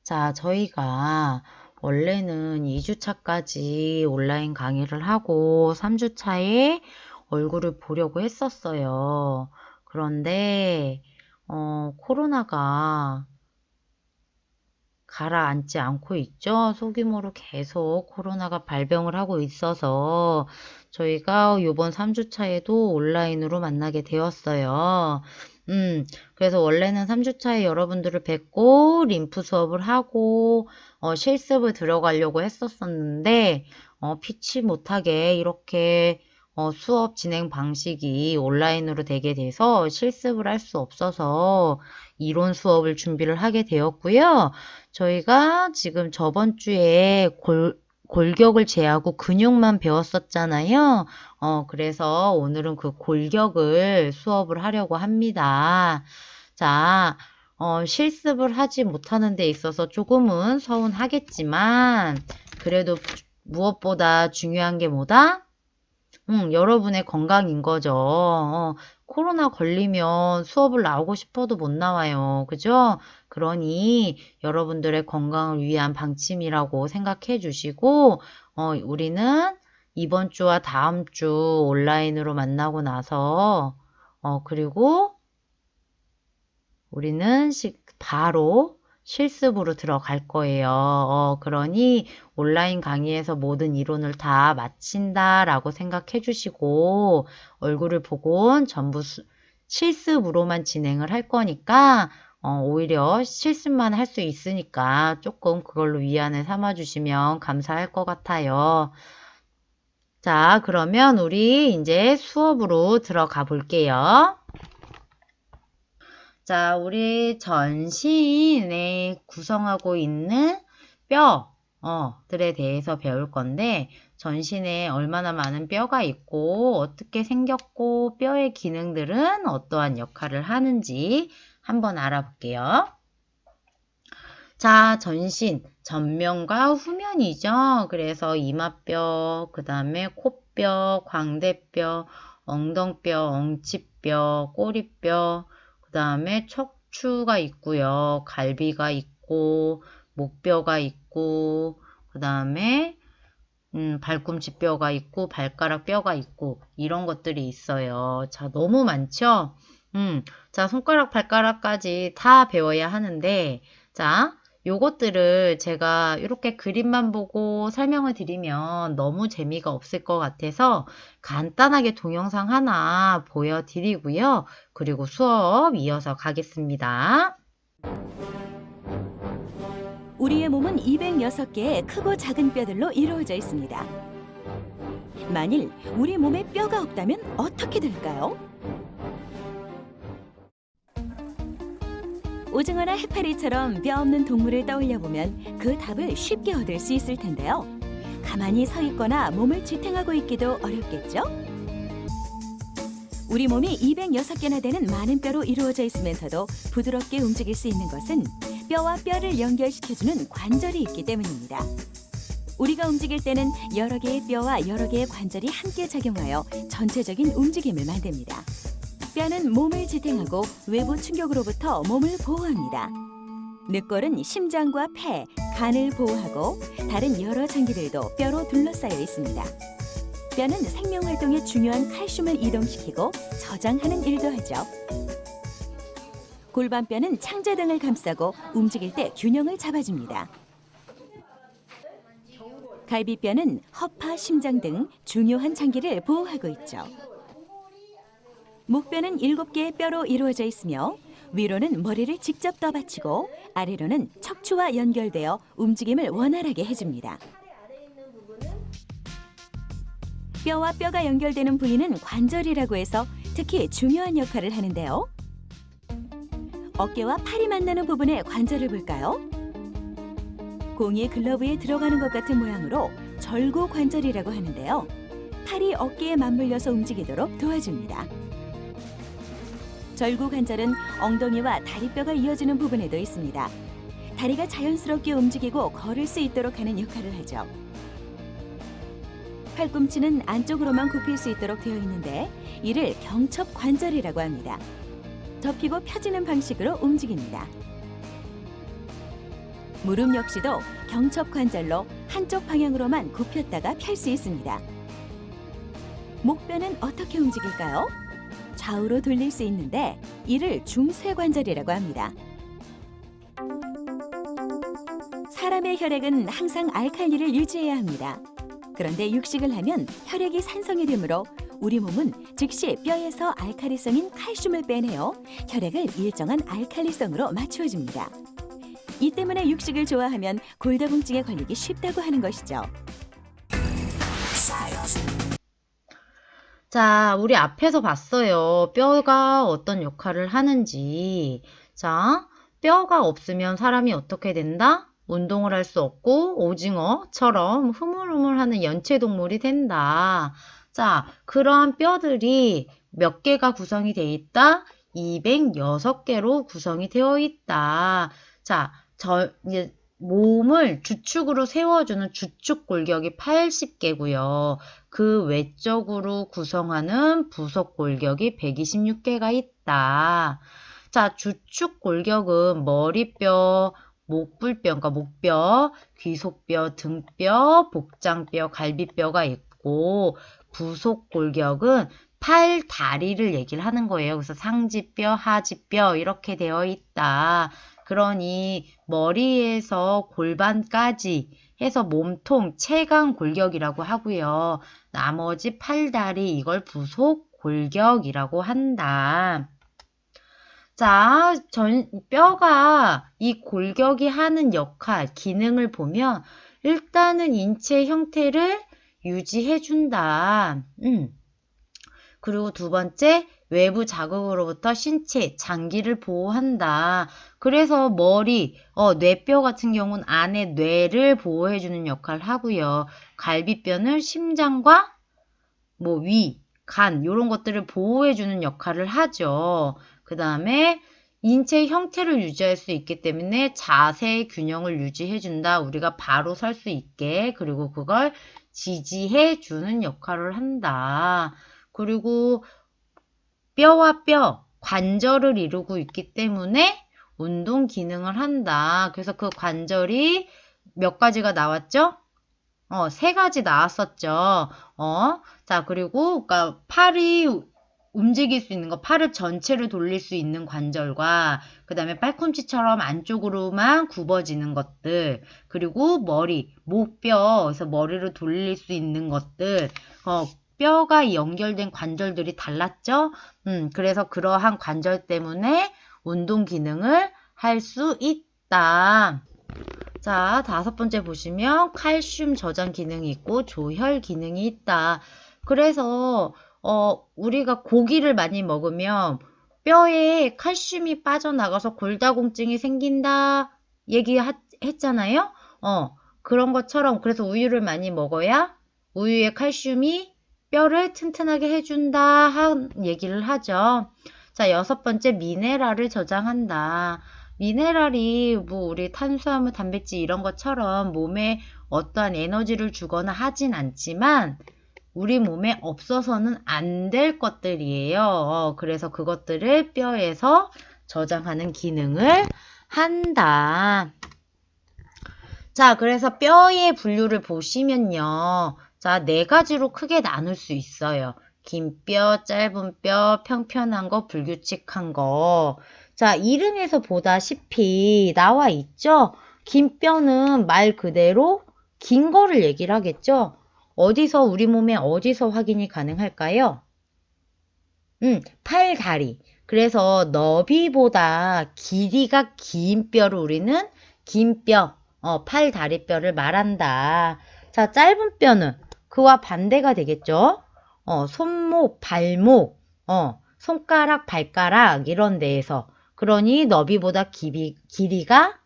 자, 저희가 원래는 2주차까지 온라인 강의를 하고 3주차에 얼굴을 보려고 했었어요. 그런데 코로나가 가라앉지 않고 있죠. 소규모로 계속 코로나가 발병을 하고 있어서 저희가 이번 3주차에도 온라인으로 만나게 되었어요. 그래서 원래는 3주차에 여러분들을 뵙고 림프 수업을 하고 실습을 들어가려고 했었었는데 피치 못하게 이렇게 수업 진행 방식이 온라인으로 되게 돼서 실습을 할 수 없어서 이론 수업을 준비를 하게 되었고요. 저희가 지금 저번 주에 골격을 제하고 근육만 배웠었잖아요. 그래서 오늘은 그 골격을 수업을 하려고 합니다. 자, 실습을 하지 못하는 데 있어서 조금은 서운하겠지만, 그래도 무엇보다 중요한 게 뭐다? 여러분의 건강인 거죠. 코로나 걸리면 수업을 나오고 싶어도 못 나와요. 그죠? 그러니 여러분들의 건강을 위한 방침이라고 생각해 주시고, 우리는 이번 주와 다음 주 온라인으로 만나고 나서, 그리고 우리는 바로 실습으로 들어갈 거예요. 그러니 온라인 강의에서 모든 이론을 다 마친다라고 생각해 주시고 얼굴을 보곤 전부 실습으로만 진행을 할 거니까 오히려 실습만 할 수 있으니까 조금 그걸로 위안을 삼아 주시면 감사할 것 같아요. 자, 그러면 우리 이제 수업으로 들어가 볼게요. 자, 우리 전신에 구성하고 있는 뼈들에 대해서 배울 건데, 전신에 얼마나 많은 뼈가 있고, 어떻게 생겼고, 뼈의 기능들은 어떠한 역할을 하는지 한번 알아볼게요. 자, 전신, 전면과 후면이죠. 그래서 이마뼈, 그 다음에 코뼈, 광대뼈, 엉덩뼈, 엉치뼈, 꼬리뼈, 그 다음에 척추가 있고요. 갈비가 있고, 목뼈가 있고, 그 다음에 발꿈치뼈가 있고, 발가락 뼈가 있고, 이런 것들이 있어요. 자, 너무 많죠? 자, 손가락, 발가락까지 다 배워야 하는데, 자, 요것들을 제가 이렇게 그림만 보고 설명을 드리면 너무 재미가 없을 것 같아서 간단하게 동영상 하나 보여드리고요. 그리고 수업 이어서 가겠습니다. 우리의 몸은 206개의 크고 작은 뼈들로 이루어져 있습니다. 만일 우리 몸에 뼈가 없다면 어떻게 될까요? 오징어나 해파리처럼 뼈 없는 동물을 떠올려 보면 그 답을 쉽게 얻을 수 있을 텐데요. 가만히 서 있거나 몸을 지탱하고 있기도 어렵겠죠? 우리 몸이 206개나 되는 많은 뼈로 이루어져 있으면서도 부드럽게 움직일 수 있는 것은 뼈와 뼈를 연결시켜주는 관절이 있기 때문입니다. 우리가 움직일 때는 여러 개의 뼈와 여러 개의 관절이 함께 작용하여 전체적인 움직임을 만듭니다. 뼈는 몸을 지탱하고 외부 충격으로부터 몸을 보호합니다. 늑골은 심장과 폐, 간을 보호하고 다른 여러 장기들도 뼈로 둘러싸여 있습니다. 뼈는 생명활동에 중요한 칼슘을 이동시키고 저장하는 일도 하죠. 골반뼈는 창자등을 감싸고 움직일 때 균형을 잡아줍니다. 갈비뼈는 허파, 심장 등 중요한 장기를 보호하고 있죠. 목뼈는 7개의 뼈로 이루어져 있으며 위로는 머리를 직접 떠받치고 아래로는 척추와 연결되어 움직임을 원활하게 해줍니다. 뼈와 뼈가 연결되는 부위는 관절이라고 해서 특히 중요한 역할을 하는데요. 어깨와 팔이 만나는 부분의 관절을 볼까요? 공이 글러브에 들어가는 것 같은 모양으로 절구 관절이라고 하는데요. 팔이 어깨에 맞물려서 움직이도록 도와줍니다. 절구 관절은 엉덩이와 다리뼈가 이어지는 부분에도 있습니다. 다리가 자연스럽게 움직이고 걸을 수 있도록 하는 역할을 하죠. 팔꿈치는 안쪽으로만 굽힐 수 있도록 되어 있는데 이를 경첩 관절이라고 합니다. 접히고 펴지는 방식으로 움직입니다. 무릎 역시도 경첩 관절로 한쪽 방향으로만 굽혔다가 펼 수 있습니다. 목뼈는 어떻게 움직일까요? 좌우로 돌릴 수 있는데 이를 중쇄관절이라고 합니다. 사람의 혈액은 항상 알칼리를 유지해야 합니다. 그런데 육식을 하면 혈액이 산성이 되므로 우리 몸은 즉시 뼈에서 알칼리성인 칼슘을 빼내어 혈액을 일정한 알칼리성으로 맞추어줍니다. 이 때문에 육식을 좋아하면 골다공증에 걸리기 쉽다고 하는 것이죠. 자, 우리 앞에서 봤어요. 뼈가 어떤 역할을 하는지. 자, 뼈가 없으면 사람이 어떻게 된다? 운동을 할 수 없고 오징어처럼 흐물흐물하는 연체동물이 된다. 자, 그러한 뼈들이 몇 개가 구성이 되어 있다? 206개로 구성이 되어 있다. 자, 이제 몸을 주축으로 세워주는 주축골격이 80개고요. 그 외적으로 구성하는 부속골격이 126개가 있다. 자, 주축골격은 머리뼈, 목불뼈, 그러니까 목뼈, 귀속뼈, 등뼈, 복장뼈, 갈비뼈가 있고 부속골격은 팔, 다리를 얘기를 하는 거예요. 그래서 상지뼈, 하지뼈 이렇게 되어 있다. 그러니 머리에서 골반까지 해서 몸통 체강골격이라고 하고요. 나머지 팔, 다리 이걸 부속골격이라고 한다. 자, 뼈가 이 골격이 하는 역할, 기능을 보면 일단은 인체 형태를 유지해준다. 그리고 두 번째, 외부 자극으로부터 신체, 장기를 보호한다. 그래서 머리, 뇌뼈 같은 경우는 안에 뇌를 보호해주는 역할을 하고요. 갈비뼈는 심장과 위, 간 이런 것들을 보호해주는 역할을 하죠. 그 다음에 인체 형태를 유지할 수 있기 때문에 자세 균형을 유지해준다. 우리가 바로 설 수 있게. 그리고 그걸 지지해주는 역할을 한다. 그리고 뼈와 뼈, 관절을 이루고 있기 때문에 운동 기능을 한다. 그래서 그 관절이 몇 가지가 나왔죠? 3가지 나왔었죠. 자, 그리고, 그러니까 팔이 움직일 수 있는 거, 팔을 전체를 돌릴 수 있는 관절과, 그 다음에 팔꿈치처럼 안쪽으로만 굽어지는 것들, 그리고 머리, 목뼈, 그래서 머리를 돌릴 수 있는 것들, 뼈가 연결된 관절들이 달랐죠? 그래서 그러한 관절 때문에 운동 기능을 할 수 있다. 자, 5번째 보시면 칼슘 저장 기능이 있고 조혈 기능이 있다. 그래서 우리가 고기를 많이 먹으면 뼈에 칼슘이 빠져나가서 골다공증이 생긴다 얘기했잖아요. 그런 것처럼 그래서 우유를 많이 먹어야 우유에 칼슘이 뼈를 튼튼하게 해준다 한 얘기를 하죠. 자, 6번째 미네랄을 저장한다. 미네랄이 우리 탄수화물, 단백질 이런 것처럼 몸에 어떠한 에너지를 주거나 하진 않지만 우리 몸에 없어서는 안 될 것들이에요. 그래서 그것들을 뼈에서 저장하는 기능을 한다. 자, 그래서 뼈의 분류를 보시면요. 자, 4가지로 크게 나눌 수 있어요. 긴 뼈, 짧은 뼈, 평평한 거, 불규칙한 거. 자, 이름에서 보다시피 나와 있죠? 긴 뼈는 말 그대로 긴 거를 얘기를 하겠죠? 어디서, 우리 몸에 어디서 확인이 가능할까요? 팔, 다리. 그래서 너비보다 길이가 긴 뼈를 우리는 긴 뼈, 팔, 다리 뼈를 말한다. 자, 짧은 뼈는 그와 반대가 되겠죠? 손목, 발목, 손가락, 발가락 이런 데에서 그러니 너비보다 길이가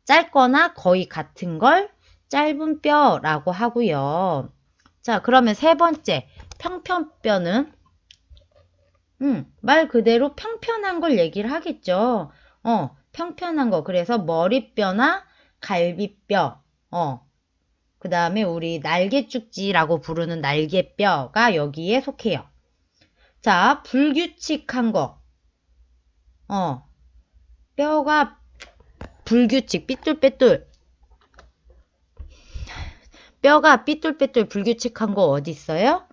짧거나 거의 같은 걸 짧은 뼈라고 하고요. 자, 그러면 3번째 평평뼈는 말 그대로 평평한 걸 얘기를 하겠죠. 평평한 거. 그래서 머리뼈나 갈비뼈, 그 다음에 우리 날개죽지라고 부르는 날개뼈가 여기에 속해요. 자, 불규칙한 거. 뼈가 불규칙, 삐뚤빼뚤. 뼈가 삐뚤빼뚤 불규칙한 거 어디 있어요?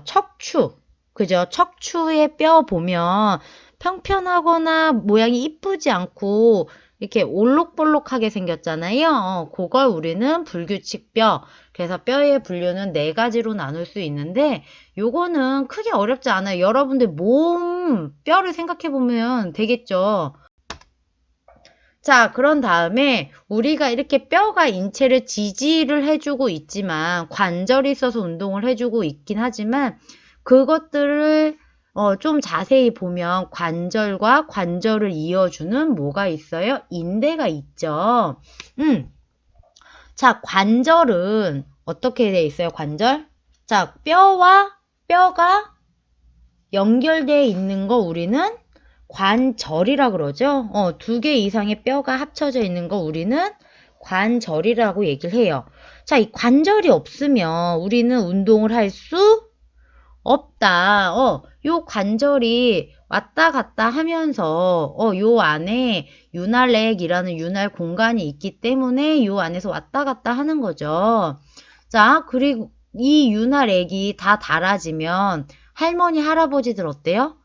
척추. 그죠? 척추의 뼈 보면 평평하거나 모양이 이쁘지 않고 이렇게 올록볼록하게 생겼잖아요. 그걸 우리는 불규칙뼈. 그래서 뼈의 분류는 4가지로 나눌 수 있는데 요거는 크게 어렵지 않아요. 여러분들 몸 뼈를 생각해 보면 되겠죠. 자, 그런 다음에 우리가 이렇게 뼈가 인체를 지지를 해주고 있지만 관절이 있어서 운동을 해주고 있긴 하지만 그것들을 좀 자세히 보면 관절과 관절을 이어주는 뭐가 있어요? 인대가 있죠. 자, 관절은 어떻게 돼 있어요? 관절? 자, 뼈와 뼈가 연결되어 있는 거 우리는 관절이라 그러죠. 2개 이상의 뼈가 합쳐져 있는 거 우리는 관절이라고 얘기를 해요. 자, 이 관절이 없으면 우리는 운동을 할 수 없다. 요 관절이 왔다 갔다 하면서 요 안에 윤활렉이라는 윤활 공간이 있기 때문에 요 안에서 왔다 갔다 하는 거죠. 자, 그리고 이 윤활액이 다 닳아지면 할머니, 할아버지들 어때요?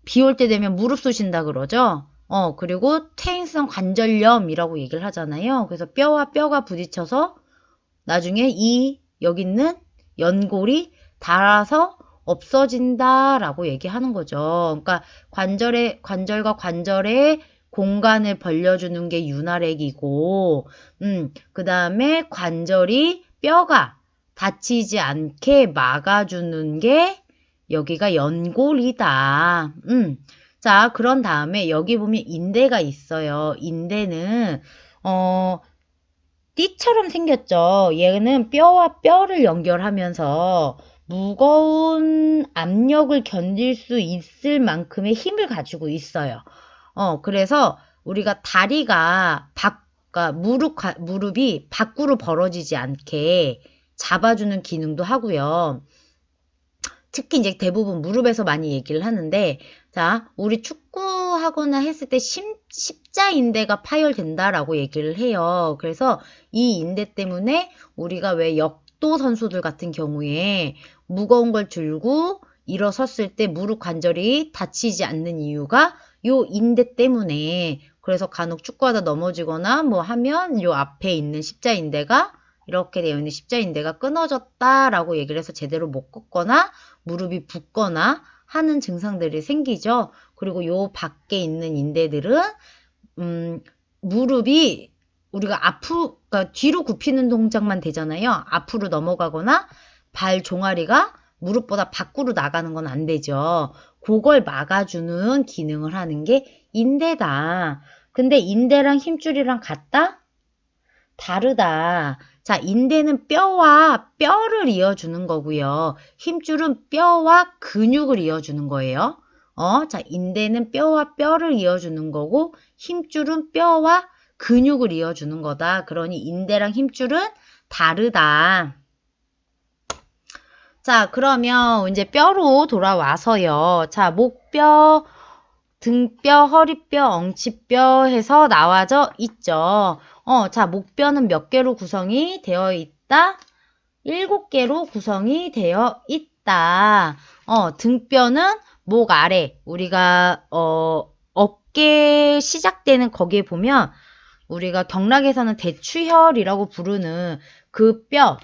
비 올 때 되면 무릎 쑤신다 그러죠? 그리고 퇴행성 관절염이라고 얘기를 하잖아요. 그래서 뼈와 뼈가 부딪혀서 나중에 여기 있는 연골이 닳아서 없어진다라고 얘기하는 거죠. 그러니까 관절과 관절의 공간을 벌려주는 게 윤활액이고, 그 다음에 관절이 뼈가 다치지 않게 막아주는 게 여기가 연골이다. 자, 그런 다음에 여기 보면 인대가 있어요. 인대는, 띠처럼 생겼죠. 얘는 뼈와 뼈를 연결하면서 무거운 압력을 견딜 수 있을 만큼의 힘을 가지고 있어요. 그래서 우리가 다리가 그러니까 무릎이 밖으로 벌어지지 않게 잡아주는 기능도 하고요. 특히 이제 대부분 무릎에서 많이 얘기를 하는데, 자, 우리 축구하거나 했을 때 십자인대가 파열된다라고 얘기를 해요. 그래서 이 인대 때문에 우리가 왜 역도 선수들 같은 경우에 무거운 걸 들고 일어섰을 때 무릎 관절이 다치지 않는 이유가 요 인대 때문에, 그래서 간혹 축구하다 넘어지거나 뭐 하면 요 앞에 있는 십자인대가 이렇게 되어 있는 십자인대가 끊어졌다라고 얘기를 해서 제대로 못 걷거나 무릎이 붓거나 하는 증상들이 생기죠. 그리고 요 밖에 있는 인대들은 무릎이 우리가 그러니까 뒤로 굽히는 동작만 되잖아요. 앞으로 넘어가거나 발 종아리가 무릎보다 밖으로 나가는 건 안 되죠. 그걸 막아주는 기능을 하는 게 인대다. 근데 인대랑 힘줄이랑 같다? 다르다. 자, 인대는 뼈와 뼈를 이어주는 거고요. 힘줄은 뼈와 근육을 이어주는 거예요. 자, 인대는 뼈와 뼈를 이어주는 거고 힘줄은 뼈와 근육을 이어주는 거다. 그러니 인대랑 힘줄은 다르다. 자, 그러면 이제 뼈로 돌아와서요. 자, 목뼈, 등뼈, 허리뼈, 엉치뼈 해서 나와져 있죠. 자, 목뼈는 몇 개로 구성이 되어 있다? 7개로 구성이 되어 있다. 등뼈는 목 아래, 우리가, 어깨 시작되는 거기에 보면, 우리가 경락에서는 대추혈이라고 부르는 그 뼈,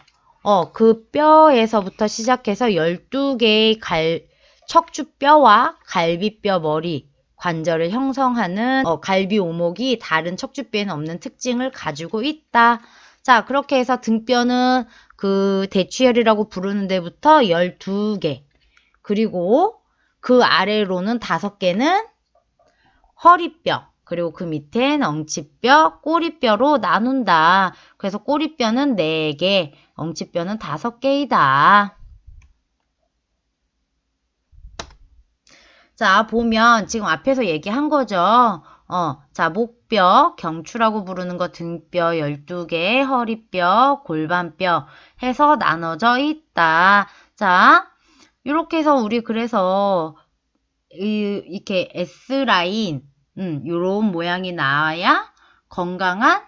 그 뼈에서부터 시작해서 12개의 척추뼈와 갈비뼈 머리, 관절을 형성하는 갈비 오목이 다른 척추뼈에는 없는 특징을 가지고 있다. 자, 그렇게 해서 등뼈는 그 대추혈이라고 부르는 데부터 12개, 그리고 그 아래로는 5개는 허리뼈, 그리고 그 밑엔 엉치뼈, 꼬리뼈로 나눈다. 그래서 꼬리뼈는 4개, 엉치뼈는 5개이다. 자, 보면 지금 앞에서 얘기한 거죠. 자, 목뼈, 경추라고 부르는 거 등뼈 12개, 허리뼈, 골반뼈 해서 나눠져 있다. 자, 이렇게 해서 우리 그래서 이렇게 S라인, 요런 모양이 나와야 건강한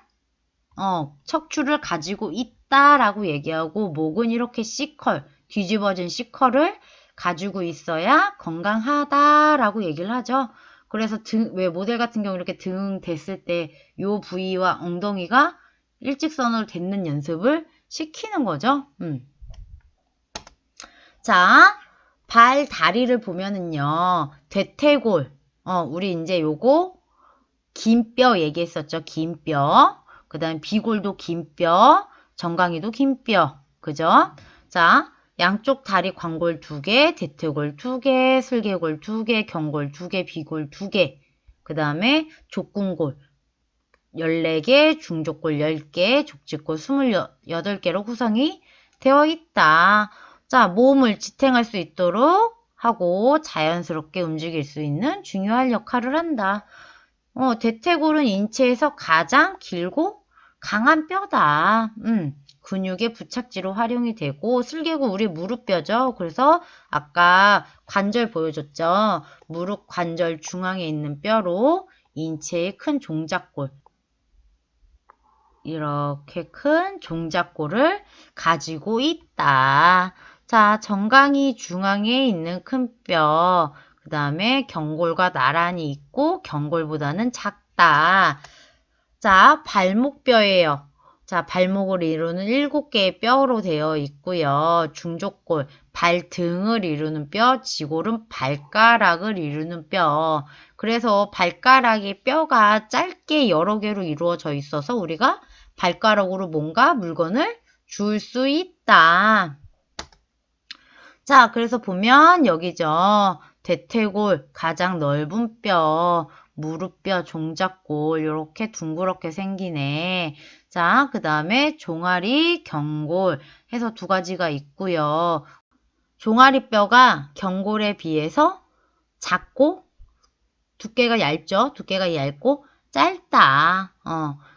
척추를 가지고 있다. 있다라고 얘기하고 목은 이렇게 C컬, 뒤집어진 C컬을 가지고 있어야 건강하다라고 얘기를 하죠. 그래서 왜 모델 같은 경우 이렇게 등 댔을 때 요 부위와 엉덩이가 일직선으로 댔는 연습을 시키는 거죠. 자, 발, 다리를 보면은요, 대퇴골, 우리 이제 요거 긴 뼈 얘기했었죠. 긴 뼈. 그 다음에 비골도 긴 뼈, 정강이도 긴 뼈. 그죠? 자, 양쪽 다리 광골 2개, 대퇴골 2개, 슬개골 2개, 경골 2개, 비골 2개. 그 다음에 족궁골 14개, 중족골 10개, 족지골 28개로 구성이 되어 있다. 자, 몸을 지탱할 수 있도록 하고 자연스럽게 움직일 수 있는 중요한 역할을 한다. 대퇴골은 인체에서 가장 길고 강한 뼈다. 근육의 부착지로 활용이 되고, 슬개골 우리 무릎뼈죠. 그래서 아까 관절 보여줬죠. 무릎 관절 중앙에 있는 뼈로 인체의 큰 종잡골, 이렇게 큰 종잡골을 가지고 있다. 자, 정강이 중앙에 있는 큰 뼈, 그 다음에 경골과 나란히 있고 경골보다는 작다. 자, 발목뼈예요. 자, 발목을 이루는 7개의 뼈로 되어 있고요. 중족골, 발등을 이루는 뼈, 지골은 발가락을 이루는 뼈. 그래서 발가락의 뼈가 짧게 여러 개로 이루어져 있어서 우리가 발가락으로 뭔가 물건을 줄 수 있다. 자, 그래서 보면 여기죠. 대퇴골, 가장 넓은 뼈, 무릎뼈, 종잡골 이렇게 둥그렇게 생기네. 자, 그 다음에 종아리, 경골 해서 2가지가 있고요. 종아리뼈가 경골에 비해서 작고 두께가 얇죠. 두께가 얇고 짧다.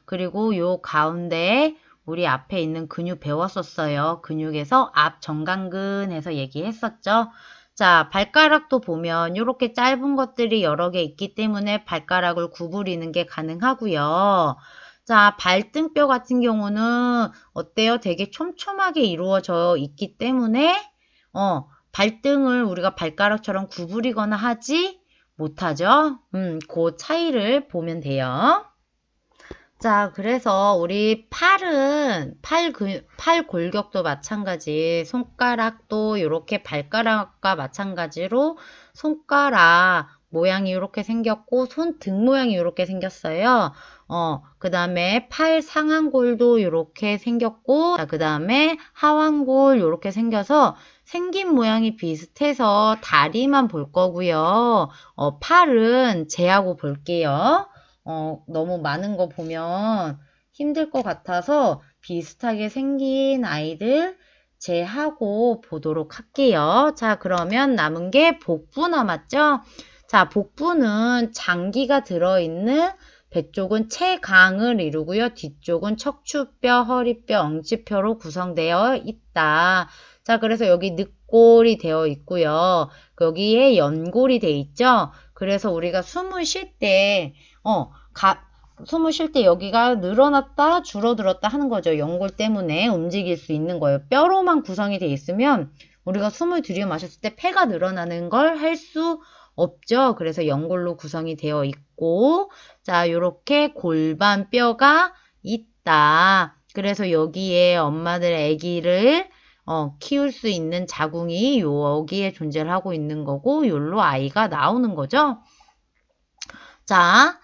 그리고 요 가운데 우리 앞에 있는 근육 배웠었어요. 근육에서 앞 정강근 해서 얘기했었죠. 자, 발가락도 보면 이렇게 짧은 것들이 여러 개 있기 때문에 발가락을 구부리는 게 가능하고요. 자, 발등뼈 같은 경우는 어때요? 되게 촘촘하게 이루어져 있기 때문에 발등을 우리가 발가락처럼 구부리거나 하지 못하죠. 그 차이를 보면 돼요. 자, 그래서 우리 팔은 팔 골격도 마찬가지, 손가락도 이렇게 발가락과 마찬가지로 손가락 모양이 이렇게 생겼고 손등 모양이 이렇게 생겼어요. 그 다음에 팔 상완골도 이렇게 생겼고, 그 다음에 하완골 이렇게 생겨서 생긴 모양이 비슷해서 다리만 볼 거고요. 팔은 제하고 볼게요. 너무 많은 거 보면 힘들 것 같아서 비슷하게 생긴 아이들 제하고 보도록 할게요. 자, 그러면 남은 게 복부 남았죠? 자, 복부는 장기가 들어있는 배 쪽은 채강을 이루고요. 뒤쪽은 척추뼈, 허리뼈, 엉치뼈로 구성되어 있다. 자, 그래서 여기 늑골이 되어 있고요. 여기에 연골이 되어 있죠? 그래서 우리가 숨을 쉴 때, 숨을 쉴 때 여기가 늘어났다 줄어들었다 하는 거죠. 연골 때문에 움직일 수 있는 거예요. 뼈로만 구성이 되어 있으면 우리가 숨을 들여 마셨을 때 폐가 늘어나는 걸 할 수 없죠. 그래서 연골로 구성이 되어 있고, 자, 요렇게 골반 뼈가 있다. 그래서 여기에 엄마들 아기를 키울 수 있는 자궁이 여기에 존재를 하고 있는 거고, 요로 아이가 나오는 거죠. 자,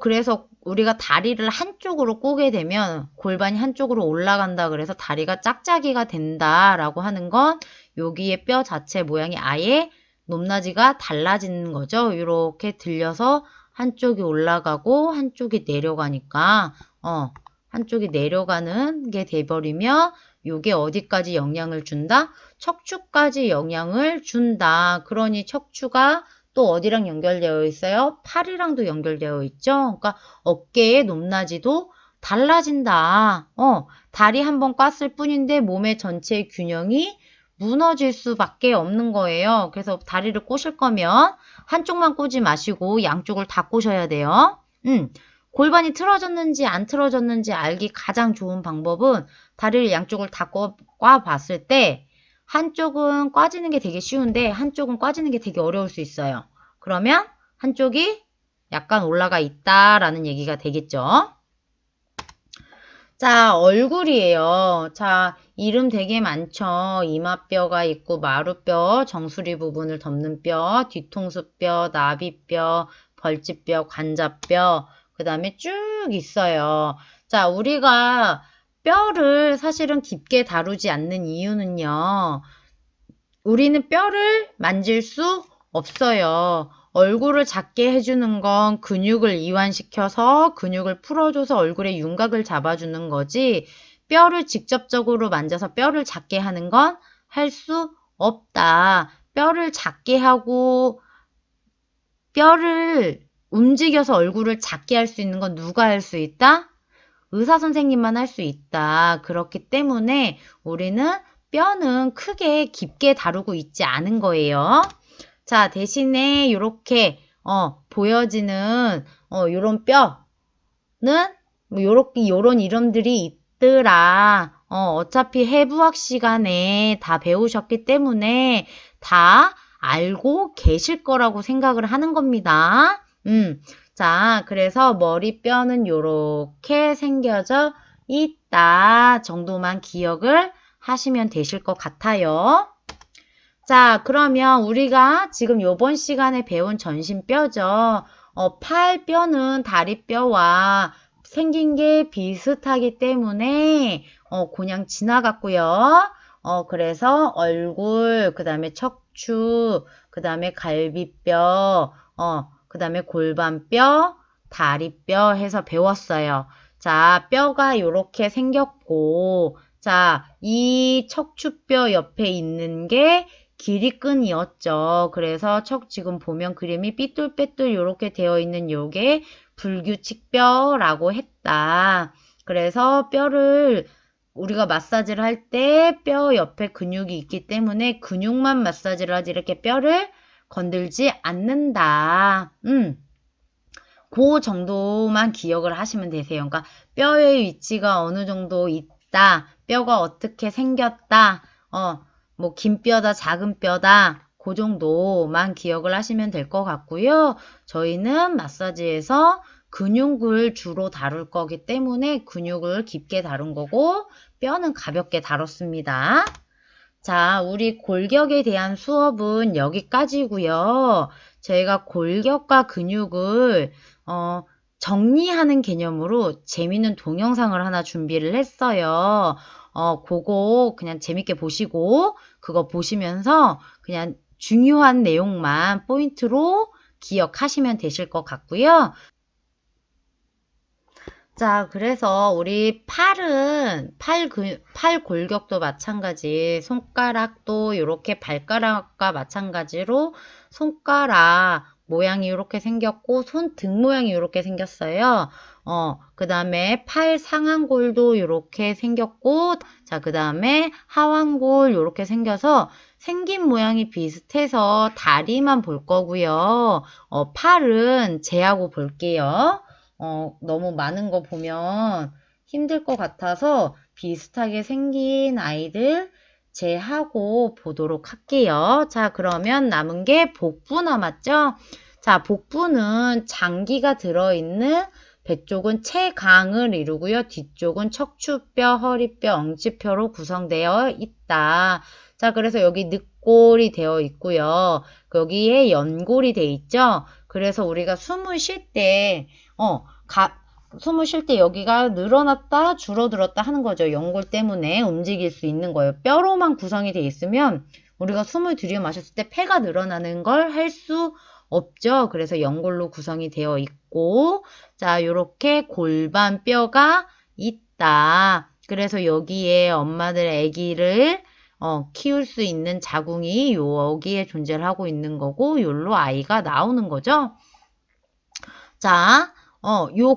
그래서 우리가 다리를 한쪽으로 꼬게 되면 골반이 한쪽으로 올라간다 그래서 다리가 짝짝이가 된다라고 하는 건 여기에 뼈 자체 모양이 아예 높낮이가 달라지는 거죠. 이렇게 들려서 한쪽이 올라가고 한쪽이 내려가니까 한쪽이 내려가는 게 돼버리며 요게 어디까지 영향을 준다? 척추까지 영향을 준다. 그러니 척추가 또 어디랑 연결되어 있어요? 팔이랑도 연결되어 있죠. 그러니까 어깨의 높낮이도 달라진다. 다리 한 번 꽈을 뿐인데 몸의 전체의 균형이 무너질 수밖에 없는 거예요. 그래서 다리를 꼬실 거면 한쪽만 꼬지 마시고 양쪽을 다 꼬셔야 돼요. 골반이 틀어졌는지 안 틀어졌는지 알기 가장 좋은 방법은 다리를 양쪽을 다 꽈 봤을 때 한쪽은 꽈지는 게 되게 쉬운데 한쪽은 꽈지는 게 되게 어려울 수 있어요. 그러면 한쪽이 약간 올라가 있다라는 얘기가 되겠죠. 자, 얼굴이에요. 자, 이름 되게 많죠. 이마뼈가 있고 마루뼈, 정수리 부분을 덮는 뼈, 뒤통수뼈, 나비뼈, 벌집뼈, 관자뼈, 그 다음에 쭉 있어요. 자, 우리가 뼈를 사실은 깊게 다루지 않는 이유는요. 우리는 뼈를 만질 수 없어요. 얼굴을 작게 해주는 건 근육을 이완시켜서 근육을 풀어줘서 얼굴의 윤곽을 잡아주는 거지 뼈를 직접적으로 만져서 뼈를 작게 하는 건 할 수 없다. 뼈를 작게 하고 뼈를 움직여서 얼굴을 작게 할 수 있는 건 누가 할 수 있다? 의사 선생님만 할 수 있다. 그렇기 때문에 우리는 뼈는 크게 깊게 다루고 있지 않은 거예요. 자, 대신에 이렇게 보여지는 요런 뼈는 뭐 요런 이름들이 있더라. 어차피 해부학 시간에 다 배우셨기 때문에 다 알고 계실 거라고 생각을 하는 겁니다. 자, 그래서 머리뼈는 요렇게 생겨져 있다 정도만 기억을 하시면 되실 것 같아요. 자, 그러면 우리가 지금 요번 시간에 배운 전신뼈죠. 팔뼈는 다리뼈와 생긴 게 비슷하기 때문에 그냥 지나갔고요. 그래서 얼굴, 그 다음에 척추, 그 다음에 갈비뼈, 그 다음에 골반뼈, 다리뼈 해서 배웠어요. 자, 뼈가 이렇게 생겼고, 자, 이 척추뼈 옆에 있는 게 길이끈이었죠. 그래서 지금 보면 그림이 삐뚤빼뚤 이렇게 되어 있는 요게 불규칙뼈라고 했다. 그래서 뼈를 우리가 마사지를 할 때 뼈 옆에 근육이 있기 때문에 근육만 마사지를 하지 이렇게 뼈를 건들지 않는다. 그 정도만 기억을 하시면 되세요. 그러니까 뼈의 위치가 어느 정도 있다. 뼈가 어떻게 생겼다. 뭐 긴 뼈다, 작은 뼈다. 그 정도만 기억을 하시면 될 것 같고요. 저희는 마사지에서 근육을 주로 다룰 거기 때문에 근육을 깊게 다룬 거고 뼈는 가볍게 다뤘습니다. 자, 우리 골격에 대한 수업은 여기까지고요. 저희가 골격과 근육을 정리하는 개념으로 재미있는 동영상을 하나 준비를 했어요. 그거 그냥 재밌게 보시고 그거 보시면서 그냥 중요한 내용만 포인트로 기억하시면 되실 것 같고요. 자, 그래서 우리 팔 골격도 마찬가지, 손가락도 이렇게 발가락과 마찬가지로 손가락 모양이 이렇게 생겼고, 손등 모양이 이렇게 생겼어요. 그 다음에 팔 상완골도 이렇게 생겼고, 자, 그 다음에 하완골 이렇게 생겨서 생긴 모양이 비슷해서 다리만 볼 거고요. 팔은 제하고 볼게요. 너무 많은 거 보면 힘들 것 같아서 비슷하게 생긴 아이들 제하고 보도록 할게요. 자, 그러면 남은 게 복부 남았죠? 자, 복부는 장기가 들어있는 배 쪽은 채강을 이루고요. 뒤쪽은 척추뼈, 허리뼈, 엉치뼈로 구성되어 있다. 자, 그래서 여기 늑골이 되어 있고요. 여기에 연골이 되어 있죠? 그래서 우리가 숨을 쉴 때, 숨을 쉴 때 여기가 늘어났다 줄어들었다 하는 거죠. 연골 때문에 움직일 수 있는 거예요. 뼈로만 구성이 되어 있으면 우리가 숨을 들여 마셨을 때 폐가 늘어나는 걸 할 수 없죠. 그래서 연골로 구성이 되어 있고 자, 요렇게 골반뼈가 있다. 그래서 여기에 엄마들 아기를 키울 수 있는 자궁이 여기에 존재를 하고 있는 거고 요로 아이가 나오는 거죠. 자,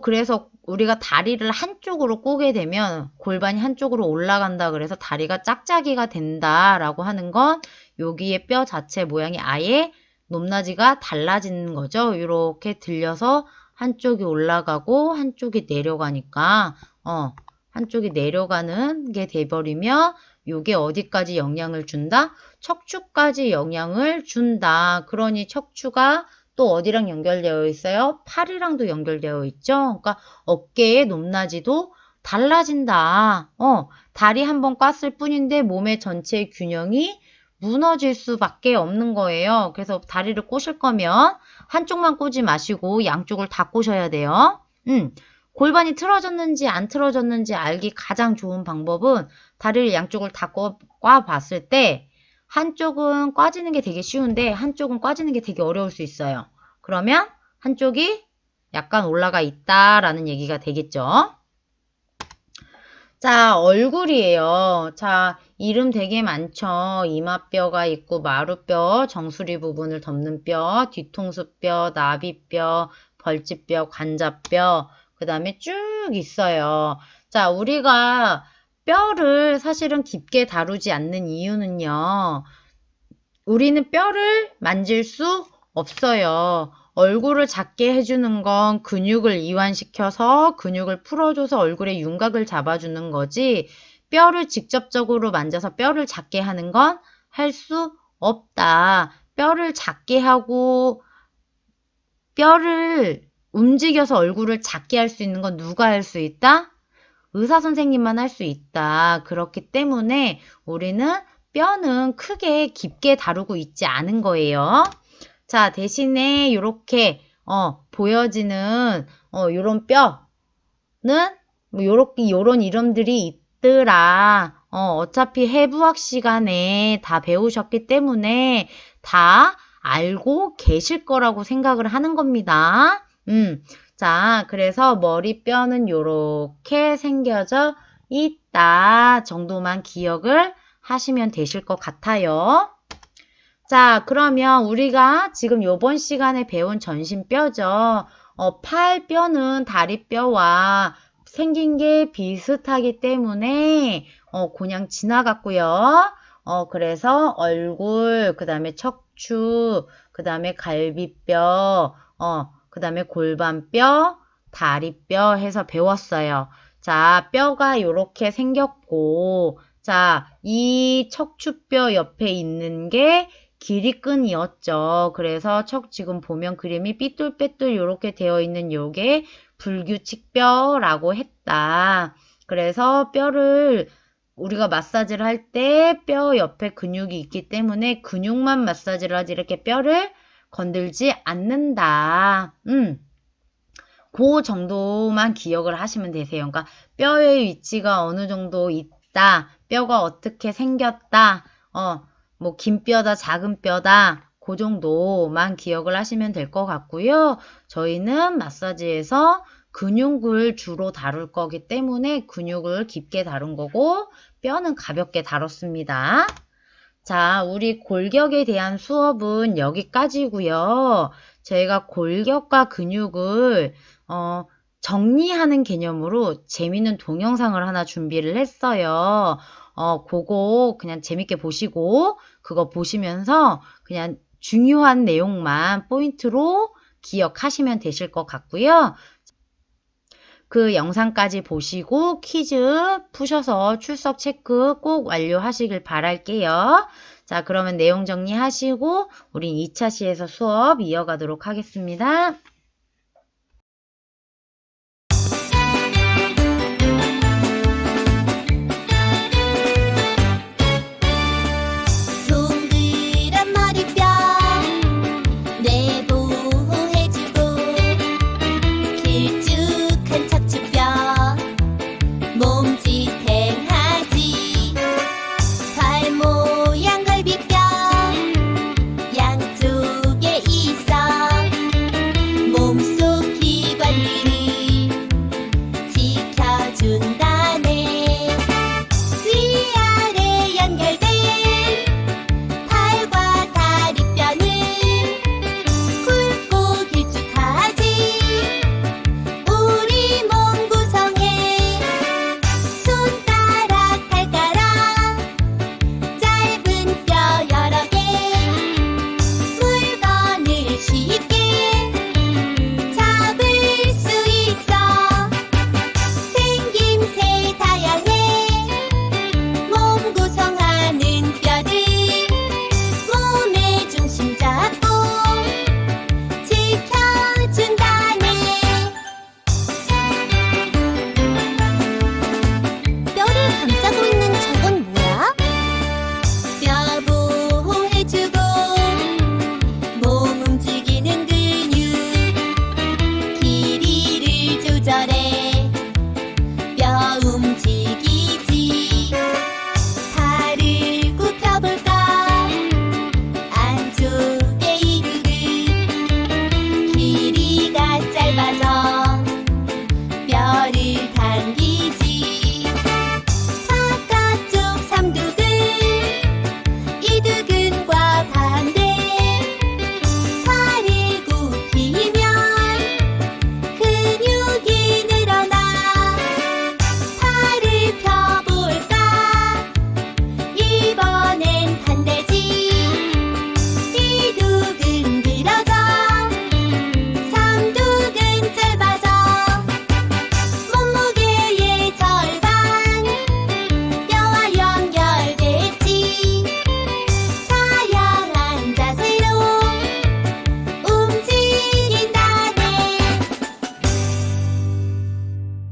그래서 우리가 다리를 한쪽으로 꼬게 되면 골반이 한쪽으로 올라간다 그래서 다리가 짝짝이가 된다라고 하는 건 여기에 뼈 자체 모양이 아예 높낮이가 달라지는 거죠. 이렇게 들려서 한쪽이 올라가고 한쪽이 내려가니까 한쪽이 내려가는 게 돼버리면 요게 어디까지 영향을 준다? 척추까지 영향을 준다. 그러니 척추가 또 어디랑 연결되어 있어요? 팔이랑도 연결되어 있죠. 그러니까 어깨의 높낮이도 달라진다. 다리 한 번 꽈을 뿐인데 몸의 전체의 균형이 무너질 수밖에 없는 거예요. 그래서 다리를 꼬실 거면 한쪽만 꼬지 마시고 양쪽을 다 꼬셔야 돼요. 골반이 틀어졌는지 안 틀어졌는지 알기 가장 좋은 방법은 다리를 양쪽을 다 꽈 봤을 때 한쪽은 꽈지는 게 되게 쉬운데 한쪽은 꽈지는 게 되게 어려울 수 있어요. 그러면 한쪽이 약간 올라가 있다라는 얘기가 되겠죠. 자, 얼굴이에요. 자, 이름 되게 많죠. 이마뼈가 있고 마루뼈, 정수리 부분을 덮는 뼈, 뒤통수뼈, 나비뼈, 벌집뼈, 관자뼈, 그 다음에 쭉 있어요. 자, 우리가 뼈를 사실은 깊게 다루지 않는 이유는요. 우리는 뼈를 만질 수 없어요. 얼굴을 작게 해주는 건 근육을 이완시켜서 근육을 풀어줘서 얼굴의 윤곽을 잡아주는 거지 뼈를 직접적으로 만져서 뼈를 작게 하는 건 할 수 없다. 뼈를 작게 하고 뼈를 움직여서 얼굴을 작게 할 수 있는 건 누가 할 수 있다? 의사 선생님만 할 수 있다. 그렇기 때문에 우리는 뼈는 크게 깊게 다루고 있지 않은 거예요. 자, 대신에 이렇게 보여지는 요런 뼈는 뭐 요런 이름들이 있더라. 어차피 해부학 시간에 다 배우셨기 때문에 다 알고 계실 거라고 생각을 하는 겁니다. 자, 그래서 머리뼈는 요렇게 생겨져 있다 정도만 기억을 하시면 되실 것 같아요. 자, 그러면 우리가 지금 요번 시간에 배운 전신뼈죠. 팔뼈는 다리뼈와 생긴 게 비슷하기 때문에 그냥 지나갔고요. 그래서 얼굴, 그 다음에 척추, 그 다음에 갈비뼈, 그 다음에 골반뼈, 다리뼈 해서 배웠어요. 자, 뼈가 요렇게 생겼고, 자, 이 척추뼈 옆에 있는 게 길이끈이었죠. 그래서 지금 보면 그림이 삐뚤빼뚤 이렇게 되어 있는 요게 불규칙뼈라고 했다. 그래서 뼈를 우리가 마사지를 할 때 뼈 옆에 근육이 있기 때문에 근육만 마사지를 하지 이렇게 뼈를 건들지 않는다. 그 정도만 기억을 하시면 되세요. 그러니까 뼈의 위치가 어느 정도 있다. 뼈가 어떻게 생겼다. 뭐 긴 뼈다, 작은 뼈다. 그 정도만 기억을 하시면 될 것 같고요. 저희는 마사지에서 근육을 주로 다룰 거기 때문에 근육을 깊게 다룬 거고 뼈는 가볍게 다뤘습니다. 자, 우리 골격에 대한 수업은 여기까지고요. 저희가 골격과 근육을 정리하는 개념으로 재미있는 동영상을 하나 준비를 했어요. 그거 그냥 재밌게 보시고 그거 보시면서 그냥 중요한 내용만 포인트로 기억하시면 되실 것 같고요. 그 영상까지 보시고 퀴즈 푸셔서 출석 체크 꼭 완료하시길 바랄게요. 자, 그러면 내용 정리하시고 우린 2차 시에서 수업 이어가도록 하겠습니다. 동그란 머리뼈 내보호해주고 길쭉한 척추뼈 몸짓 행하지 발 모양 갈비뼈 양쪽에 있어 몸속 기관들이 지켜준다네 위아래 연결된 팔과 다리뼈는 굵고 길쭉하지 우리 몸 뼈를